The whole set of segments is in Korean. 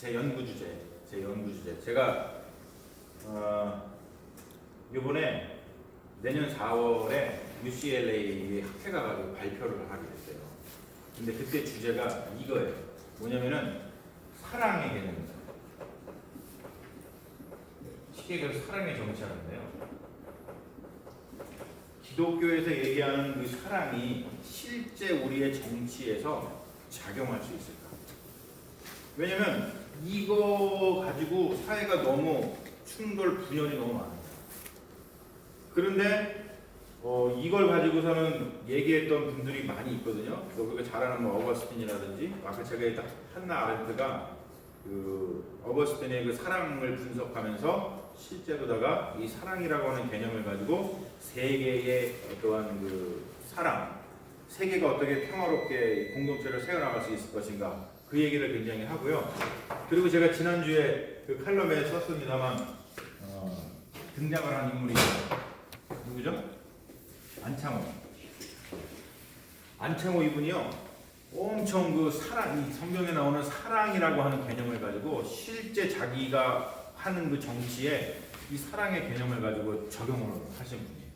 제 연구 주제. 제가 이번에 내년 4월에 UCLA 학회 가가지고 발표를 하게 됐어요. 근데 그때 주제가 이거예요. 뭐냐면은 사랑의 개념입니다. 쉽게 얘기해서 사랑의 정치하는데요. 기독교에서 얘기하는 그 사랑이 실제 우리의 정치에서 작용할 수 있을까? 왜냐면 이거 가지고 사회가 너무 충돌, 분열이 너무 많아요. 그런데 이걸 가지고서는 얘기했던 분들이 많이 있거든요. 우리가 잘 아는 뭐 어거스틴이라든지 아까 제가 했던 한나 아렌트가 그 어거스틴의 그 사랑을 분석하면서 실제로다가 이 사랑이라고 하는 개념을 가지고 세계의 어떠한 그 사랑, 세계가 어떻게 평화롭게 공동체를 세워나갈 수 있을 것인가 그 얘기를 굉장히 하고요. 그리고 제가 지난주에 그 칼럼에 썼습니다만 등장을 한 인물이 누구죠? 안창호 이분이요. 엄청 그 사랑, 이 성경에 나오는 사랑이라고 하는 개념을 가지고 실제 자기가 하는 그 정치에 이 사랑의 개념을 가지고 적용을 하신 분이에요.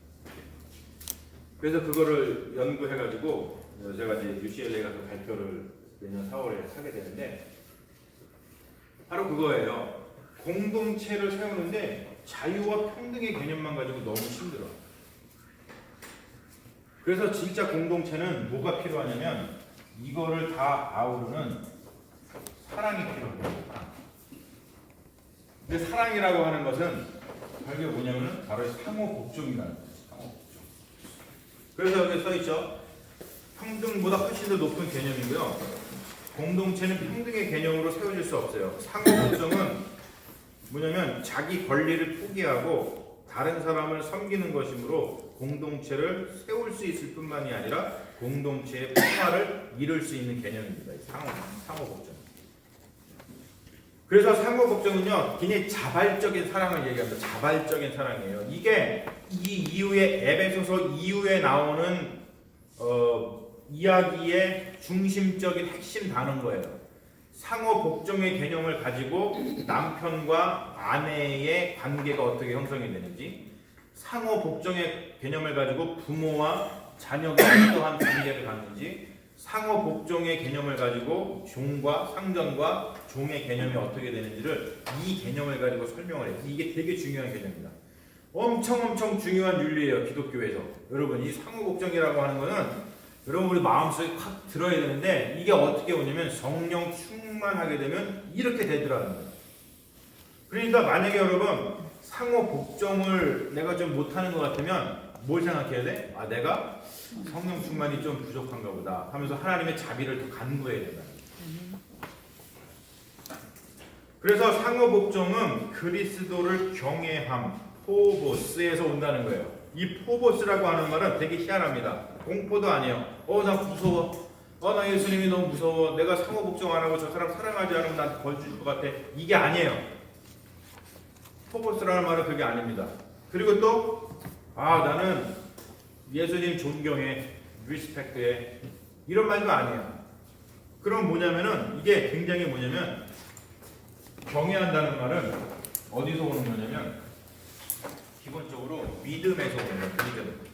그래서 그거를 연구해가지고 제가 이제 UCLA 가서 발표를 내년 4월에 하게 되는데 바로 그거예요. 공동체를 세우는데 자유와 평등의 개념만 가지고 너무 힘들어. 그래서 진짜 공동체는 뭐가 필요하냐면 이거를 다 아우르는 사랑이 필요합니다. 근데 사랑이라고 하는 것은 결국에 뭐냐면 바로 상호 복종이라는 거예요. 상호 복종. 그래서 여기 써있죠. 평등보다 훨씬 더 높은 개념이고요. 공동체는 평등의 개념으로 세워질 수 없어요. 상호 복종은 뭐냐면 자기 권리를 포기하고 다른 사람을 섬기는 것이므로 공동체를 세울 수 있을 뿐만이 아니라 공동체의 평화를 이룰 수 있는 개념입니다. 상호복종. 그래서 상호복종은요, 굉장히 자발적인 사랑을 얘기합니다. 자발적인 사랑이에요. 이게 이 이후에 에베소서 이후에 나오는 이야기의 중심적인 핵심 단어인 거예요. 상호복종의 개념을 가지고 남편과 아내의 관계가 어떻게 형성이 되는지, 상호복종의 개념을 가지고 부모와 자녀가 어떠한 관계를 갖는지, 상호복종의 개념을 가지고 종과 상전과 종의 개념이 어떻게 되는지를 이 개념을 가지고 설명을 해요. 이게 되게 중요한 개념입니다. 엄청 중요한 윤리예요. 기독교에서. 여러분 이 상호복종이라고 하는 거는 여러분 우리 마음속에 확 들어야 되는데 이게 어떻게 오냐면 성령 충만하게 되면 이렇게 되더라는 거예요. 그러니까 만약에 여러분 상호 복종을 내가 좀 못하는 것 같으면 뭘 생각해야 돼? 아 내가 성령 충만이 좀 부족한가 보다 하면서 하나님의 자비를 더 간구해야 된다. 그래서 상호 복종은 그리스도를 경외함, 포보스에서 온다는 거예요. 이 포보스라고 하는 말은 되게 희한합니다. 공포도 아니에요. 나 무서워. 나 예수님이 너무 무서워. 내가 상호 복종 안 하고 저 사람 사랑하지 않으면 나한테 벌 주실 것 같아. 이게 아니에요. 포보스라는 말은 그게 아닙니다. 그리고 또 나는 예수님 존경해, 리스펙트해 이런 말도 아니에요. 그럼 뭐냐면은 이게 굉장히 뭐냐면 경외한다는 말은 어디서 오는 거냐면 기본적으로 믿음에서 오는 거예요. 믿음.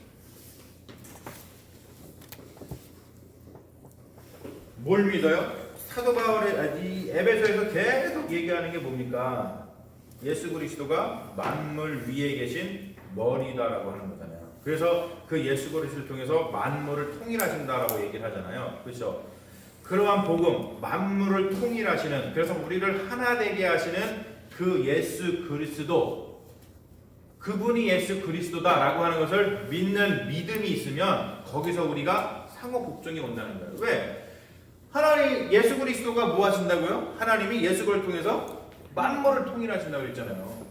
뭘 믿어요? 사도 바울의 이 에베소에서 계속 얘기하는 게 뭡니까? 예수 그리스도가 만물 위에 계신 머리다라고 하는 거잖아요. 그래서 그 예수 그리스도를 통해서 만물을 통일하신다라고 얘기를 하잖아요. 그렇죠? 그러한 복음, 만물을 통일하시는, 그래서 우리를 하나 되게 하시는 그 예수 그리스도, 그분이 예수 그리스도다라고 하는 것을 믿는 믿음이 있으면 거기서 우리가 상호 복종이 온다는 거예요. 왜? 하나님 예수 그리스도가 뭐 하신다고요? 하나님이 예수 그리스도를 통해서 만물을 통일하신다고 했잖아요.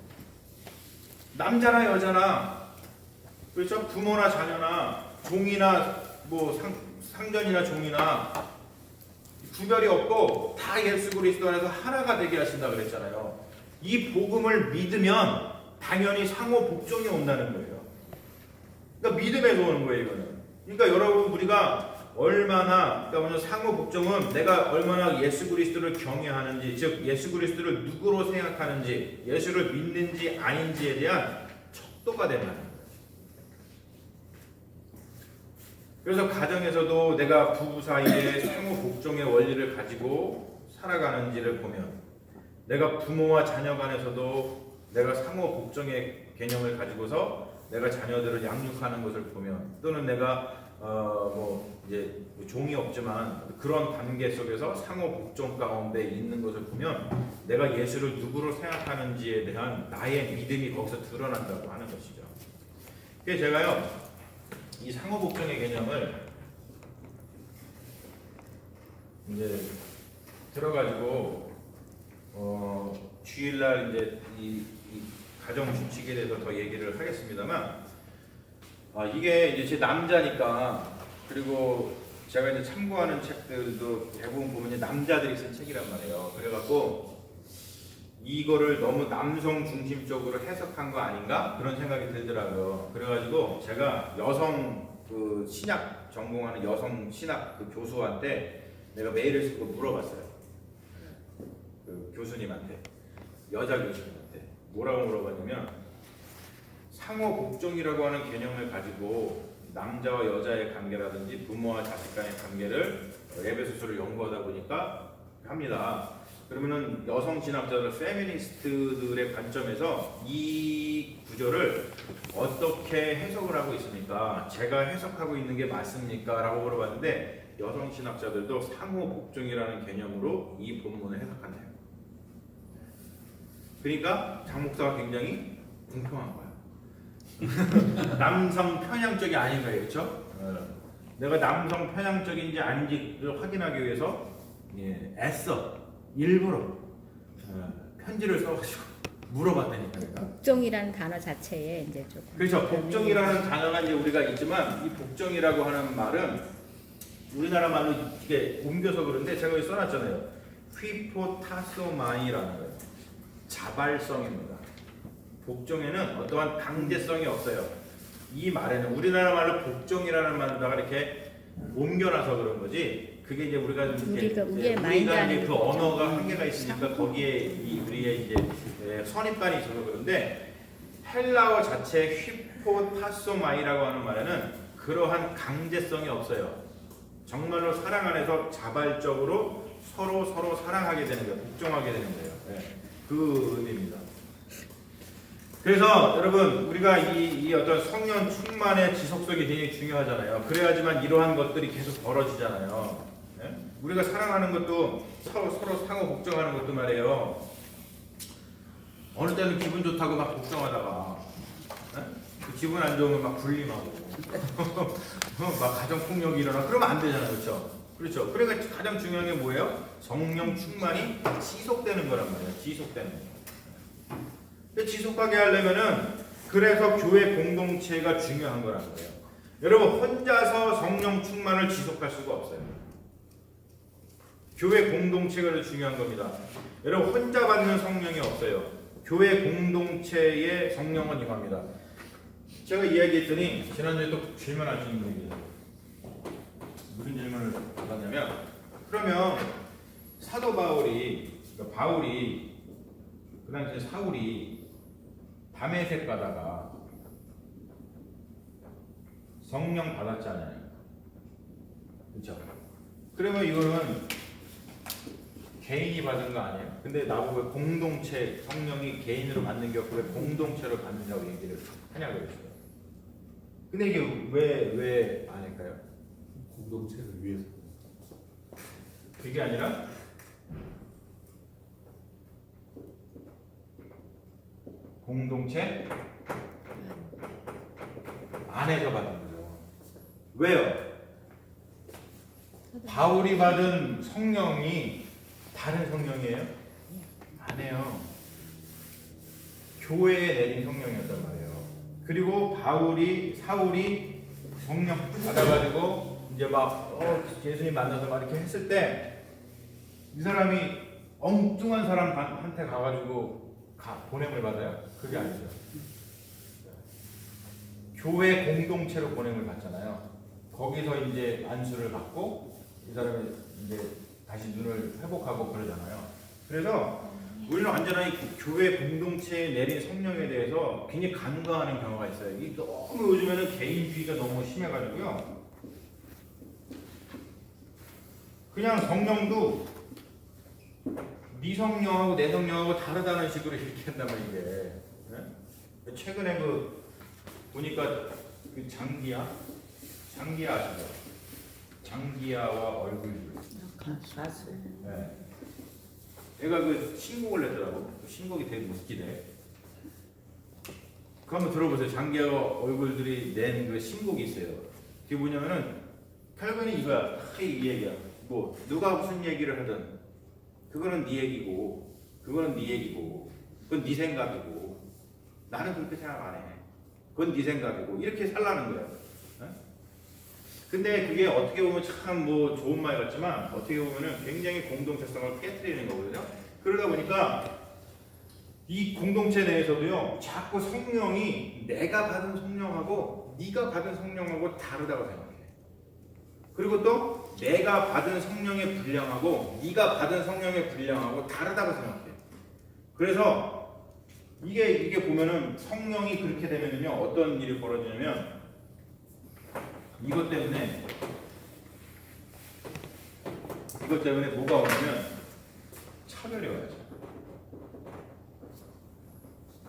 남자나 여자나, 그렇죠? 부모나 자녀나 종이나 뭐 상전이나 종이나 구별이 없고 다 예수 그리스도 안에서 하나가 되게 하신다 그랬잖아요. 이 복음을 믿으면 당연히 상호 복종이 온다는 거예요. 그러니까 믿음에서 오는 거예요, 이거는. 그러니까 여러분 우리가 얼마나, 그러니까 먼저 상호 복종은 내가 얼마나 예수 그리스도를 경외하는지, 즉 예수 그리스도를 누구로 생각하는지, 예수를 믿는지 아닌지에 대한 척도가 되는 거예요. 그래서 가정에서도 내가 부부 사이에 상호 복종의 원리를 가지고 살아가는지를 보면, 내가 부모와 자녀 간에서도 내가 상호 복종의 개념을 가지고서 내가 자녀들을 양육하는 것을 보면, 또는 내가 이제 종이 없지만 그런 관계 속에서 상호 복종 가운데 있는 것을 보면 내가 예수를 누구로 생각하는지에 대한 나의 믿음이 거기서 드러난다고 하는 것이죠. 그래서 제가요, 이 상호 복종의 개념을 이제 들어가지고 주일날 이제 이 가정 규칙에 대해서 더 얘기를 하겠습니다만, 이게 이제 제 남자니까, 그리고 제가 이제 참고하는 책들도 대부분 보면 남자들이 쓴 책이란 말이에요. 그래갖고 이거를 너무 남성 중심적으로 해석한 거 아닌가 그런 생각이 들더라고요. 그래가지고 제가 여성 그 신학 전공하는 여성 신학 그 교수한테 내가 메일을 쓰고 물어봤어요. 그 교수님한테, 여자 교수님한테 뭐라고 물어봤냐면, 상호 복종이라고 하는 개념을 가지고 남자와 여자의 관계라든지 부모와 자식 간의 관계를 에베소서를 연구하다 보니까 합니다. 그러면은 여성 진학자들, 페미니스트들의 관점에서 이 구조를 어떻게 해석을 하고 있습니까? 제가 해석하고 있는 게 맞습니까? 라고 물어봤는데, 여성 신학자들도 상호 복종이라는 개념으로 이 본문을 해석한대요. 그러니까 장 목사가 굉장히 공평한 거야. 남성 편향적이 아닌 거예요, 그렇죠? 내가 남성 편향적인지 아닌지를 확인하기 위해서 애써 일부러 편지를 써가지고 물어봤다니까요. 복종이라는 단어 자체에 이제 좀 그렇죠. 복종이라는 단어가 이제 우리가 있지만, 이 복종이라고 하는 말은 우리나라 말로 이게 옮겨서 그런데 제가 여기 써놨잖아요. 휘포타소마이라는 거예요. 자발성입니다. 복종에는 어떠한 강제성이 없어요. 이 말에는 우리나라 말로 복종이라는 말로다가 이렇게 옮겨놔서 그런 거지. 그게 이제 우리가 우리가 이제 그 언어가 한계가 있으니까 거기에 우리의 이제 선입관이 있어서 그런데, 헬라어 자체 휘포타소마이라고 하는 말에는 그러한 강제성이 없어요. 정말로 사랑 안에서 자발적으로 서로 사랑하게 되는 거예요. 복종하게 되는 거예요. 그 의미입니다. 그래서 여러분, 우리가 이 어떤 성령 충만의 지속성이 굉장히 중요하잖아요. 그래야지만 이러한 것들이 계속 벌어지잖아요. 우리가 사랑하는 것도 서로 상호 복종하는 것도 말이에요. 어느 때는 기분 좋다고 막 복종하다가 그 기분 안 좋으면 막 분림하고 막 가정폭력이 일어나. 그러면 안 되잖아요. 그렇죠? 그러니까 가장 중요한 게 뭐예요? 성령 충만이 지속되는 거란 말이에요. 지속되는 거. 지속하게 하려면은, 그래서 교회 공동체가 중요한 거란 거예요. 여러분, 혼자서 성령 충만을 지속할 수가 없어요. 교회 공동체가 중요한 겁니다. 여러분, 혼자 받는 성령이 없어요. 교회 공동체의 성령은 임합니다. 제가 이야기했더니 지난주에 또 질문하시는 분이 계세요. 무슨 질문을 받았냐면, 그러면 사도 바울이, 그러니까 바울이 그 당시에 사울이 다메섹 가다가 성령 받았잖아요. 그렇죠? 그러면 이거는 개인이 받은 거 아니에요? 근데 나보고 공동체, 성령이 개인으로 받는 게 없고 왜 공동체로 받는다고 얘기를 하냐고 그랬어요. 근데 이게 왜 아닐까요? 공동체를 위해서. 그게 아니라 공동체 안에서 받는 거죠. 왜요? 바울이 받은 성령이 다른 성령이에요? 아니에요. 교회에 내린 성령이었단 말이에요. 그리고 사울이 성령 받아가지고 이제 막 예수님 만나서 막 이렇게 했을 때 이 사람이 엉뚱한 사람한테 가가지고 보냄을 받아요? 그게 아니죠. 교회 공동체로 보냄을 받잖아요. 거기서 이제 안수를 받고 이 사람이 이제 다시 눈을 회복하고 그러잖아요. 그래서 우리는 완전히 교회 공동체에 내린 성령에 대해서 굉장히 간과하는 경우가 있어요. 이 너무 요즘에는 개인주의가 너무 심해가지고요. 그냥 성령도 네 성령하고 내 성령하고 다르다는 식으로 이렇게 한단 말이에요. 네? 최근에 보니까 그 장기야 아시죠? 장기야와 얼굴들. 가수. 네. 얘가 그 신곡을 냈더라고. 신곡이 되게 웃기네. 그거 한번 들어보세요. 장기야와 얼굴들이 낸 그 신곡이 있어요. 그게 뭐냐면은 결국에는 이거야. 이 얘기야. 뭐 누가 무슨 얘기를 하든 그거는 네 얘기고 그거는 네 얘기고 그건 네 생각이고 나는 그렇게 생각 안 해. 그건 네 생각이고 이렇게 살라는 거예요. 네? 근데 그게 어떻게 보면 참 뭐 좋은 말 같지만 어떻게 보면은 굉장히 공동체성을 깨트리는 거거든요. 그러다 보니까 이 공동체 내에서도요 자꾸 성령이 내가 받은 성령하고 네가 받은 성령하고 다르다고 생각해. 그리고 또 내가 받은 성령의 분량하고 네가 받은 성령의 분량하고 다르다고 생각해. 그래서 이게 보면은 성령이 그렇게 되면요 어떤 일이 벌어지냐면 이것 때문에 뭐가 오냐면 차별이 와야죠.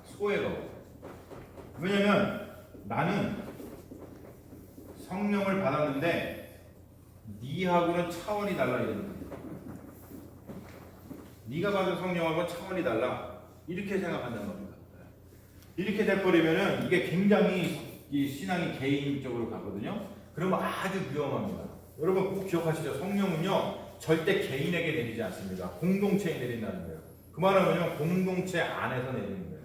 소외가 오고. 왜냐면 나는 성령을 받았는데 네하고는 차원이 달라 이런 거예요. 네가 받은 성령하고는 차원이 달라 이렇게 생각한다는 겁니다. 이렇게 돼버리면은 이게 굉장히 이 신앙이 개인적으로 가거든요. 그러면 아주 위험합니다. 여러분 꼭 기억하시죠. 성령은요 절대 개인에게 내리지 않습니다. 공동체에 내린다는 거예요. 그 말은 뭐냐면 공동체 안에서 내리는 거예요.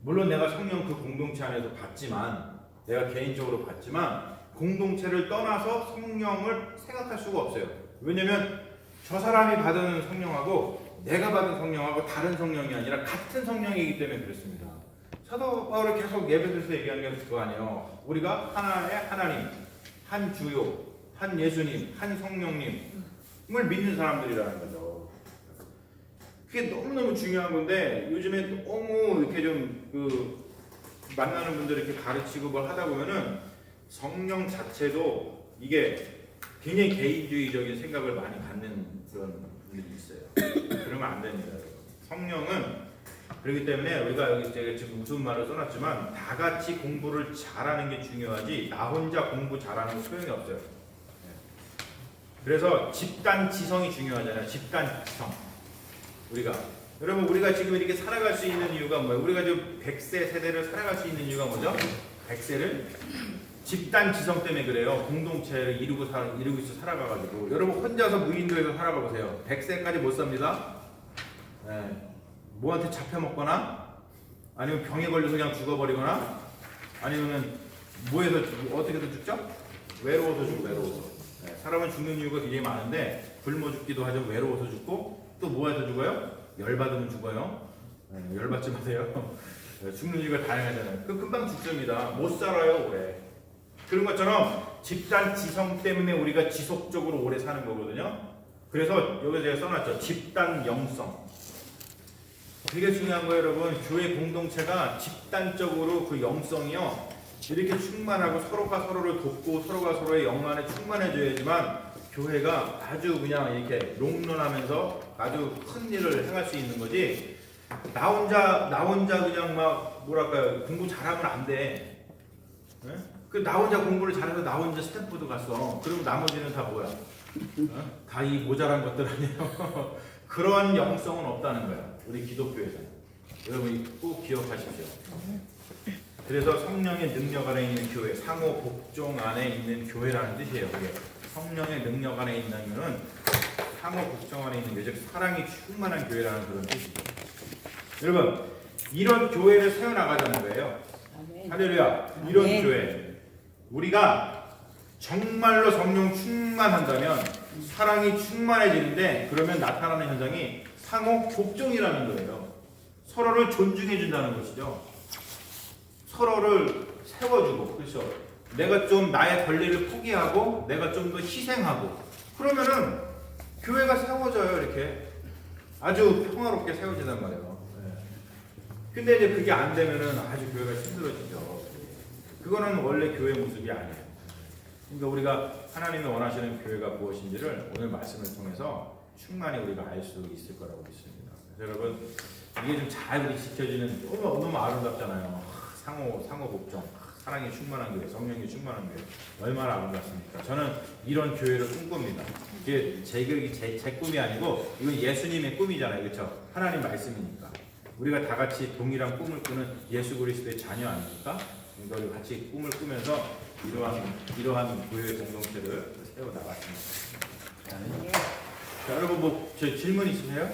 물론 내가 성령 그 공동체 안에서 받지만 내가 개인적으로 받지만 공동체를 떠나서 성령을 생각할 수가 없어요. 왜냐면 저 사람이 받은 성령하고 내가 받은 성령하고 다른 성령이 아니라 같은 성령이기 때문에 그렇습니다. 사도 바울이 계속 예배에서 얘기하는 게 그거 아니에요. 우리가 하나의 하나님, 한 주요, 한 예수님, 한 성령님을 믿는 사람들이라는 거죠. 그게 너무너무 중요한 건데 요즘에 너무 이렇게 좀 만나는 분들 이렇게 가르치고 뭘 하다 보면은 성령 자체도 이게 굉장히 개인주의적인 생각을 많이 갖는 그런 분들이 있어요. 그러면 안 됩니다. 성령은 그렇기 때문에 우리가 여기 제가 지금 무슨 말을 써놨지만 다 같이 공부를 잘하는 게 중요하지 나 혼자 공부 잘하는 거 소용이 없어요. 그래서 집단 지성이 중요하잖아요. 집단 지성. 여러분 우리가 지금 이렇게 살아갈 수 있는 이유가 뭐예요? 우리가 지금 100세 세대를 살아갈 수 있는 이유가 뭐죠? 100세를 집단 지성 때문에 그래요. 공동체를 이루고 있어 살아가가지고 여러분 혼자서 무인도에서 살아가 보세요. 100세까지 못 삽니다. 네. 뭐한테 잡혀먹거나 아니면 병에 걸려서 그냥 죽어버리거나 아니면은 뭐해서 어떻게든 죽죠? 외로워서 죽고 외로워서. 네. 사람은 죽는 이유가 굉장히 많은데 굶어 죽기도 하죠. 외로워서 죽고 또 뭐해서 죽어요? 열받으면 죽어요. 네. 열받지 마세요. 죽는 이유가 다양하잖아요. 그 금방 죽습니다. 못 살아요 오래. 그런 것처럼 집단 지성 때문에 우리가 지속적으로 오래 사는 거거든요. 그래서 여기 제가 써놨죠. 집단 영성. 되게 중요한 거예요, 여러분. 교회 공동체가 집단적으로 그 영성이요 이렇게 충만하고 서로가 서로를 돕고 서로가 서로의 영안에 충만해져야지만 교회가 아주 그냥 이렇게 롱런하면서 아주 큰 일을 행할 수 있는 거지. 나 혼자 그냥 막 뭐랄까요 공부 잘하면 안 돼. 네? 나 혼자 공부를 잘해서 나 혼자 스탠포드 갔어. 그럼 나머지는 다 뭐야? 다 이 모자란 것들 아니에요? 그런 영성은 없다는 거야. 우리 기독교에서는. 여러분 꼭 기억하십시오. 그래서 성령의 능력 안에 있는 교회, 상호 복종 안에 있는 교회라는 뜻이에요. 그게 성령의 능력 안에 있다면은 상호 복종 안에 있는 교회, 즉 사랑이 충만한 교회라는 그런 뜻이죠. 여러분 이런 교회를 세워나가자는 거예요. 할렐루야. 이런 교회 우리가 정말로 성령 충만한다면 사랑이 충만해지는데 그러면 나타나는 현상이 상호 복종이라는 거예요. 서로를 존중해 준다는 것이죠. 서로를 세워주고 그렇죠. 내가 좀 나의 권리를 포기하고 내가 좀 더 희생하고 그러면은 교회가 세워져요. 이렇게 아주 평화롭게 세워진단 말이에요. 네. 근데 이제 그게 안 되면은 아주 교회가 힘들어지죠. 그거는 원래 교회 모습이 아니에요. 그러니까 우리가 하나님이 원하시는 교회가 무엇인지를 오늘 말씀을 통해서 충만히 우리가 알 수 있을 거라고 믿습니다. 그래서 여러분 이게 좀 잘 우리 지켜지는 너무 아름답잖아요. 상호 복종, 사랑이 충만한 교회, 성령이 충만한 교회 얼마나 아름답습니까? 저는 이런 교회를 꿈꿉니다. 이게 제 꿈이 아니고 이건 예수님의 꿈이잖아요, 그렇죠? 하나님 말씀이니까 우리가 다 같이 동일한 꿈을 꾸는 예수 그리스도의 자녀 아닙니까? 이걸 같이 꿈을 꾸면서 이러한 교회 공동체를 세워 나갔습니다. 자, 여러분 저 질문 있으세요?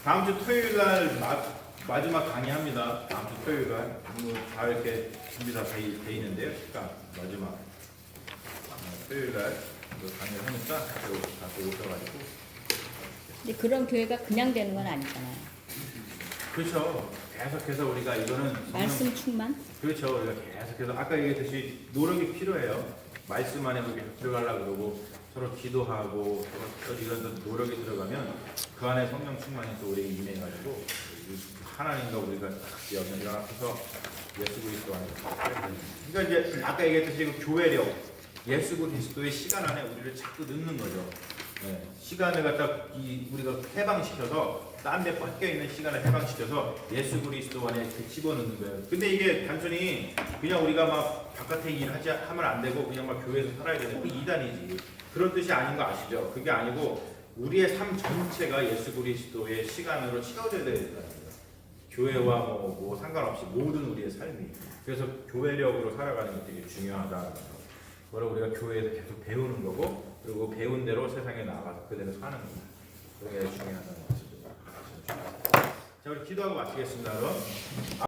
다음 주 토요일 날 마지막 강의합니다. 다음 주 토요일 날 다 이렇게 준비 다 돼 있는데요. 그러니까 마지막 토요일 날 강의를 하니까 다시 오셔가지고. 근데 그런 교회가 그냥 되는 건 아니잖아요. 그렇죠. 계속해서 우리가 이거는 말씀 충만? 그렇죠. 우리가 계속해서 아까 얘기했듯이 노력이 필요해요. 말씀 안에 그렇게 들어가려고 그러고 서로 기도하고 서로 이런 노력이 들어가면 그 안에 성령 충만이 또 우리에게 임해가지고 하나님과 우리가 여기 앞에서 예수 그리스도 안에 그러니까 이제 아까 얘기했듯이 그 교회력 예수 그리스도의 시간 안에 우리를 자꾸 넣는 거죠. 네. 시간을 갖다 우리가 해방시켜서 딴 데 뺏겨 있는 시간을 해방시켜서 예수 그리스도 안에 이렇게 집어넣는 거예요. 근데 이게 단순히 그냥 우리가 막 바깥에 하면 안 되고 그냥 막 교회에서 살아야 되는 그 이단이지. 그런 뜻이 아닌 거 아시죠? 그게 아니고 우리의 삶 전체가 예수 그리스도의 시간으로 채워져야 된다는 거예요. 교회와 뭐 상관없이 모든 우리의 삶이. 그래서 교회력으로 살아가는 게 되게 중요하다. 그걸 우리가 교회에서 계속 배우는 거고 그리고 배운 대로 세상에 나가서 그대로 사는 거예요. 그게 중요하다는 말씀입니다. 자, 우리 기도하고 마치겠습니다. 그럼.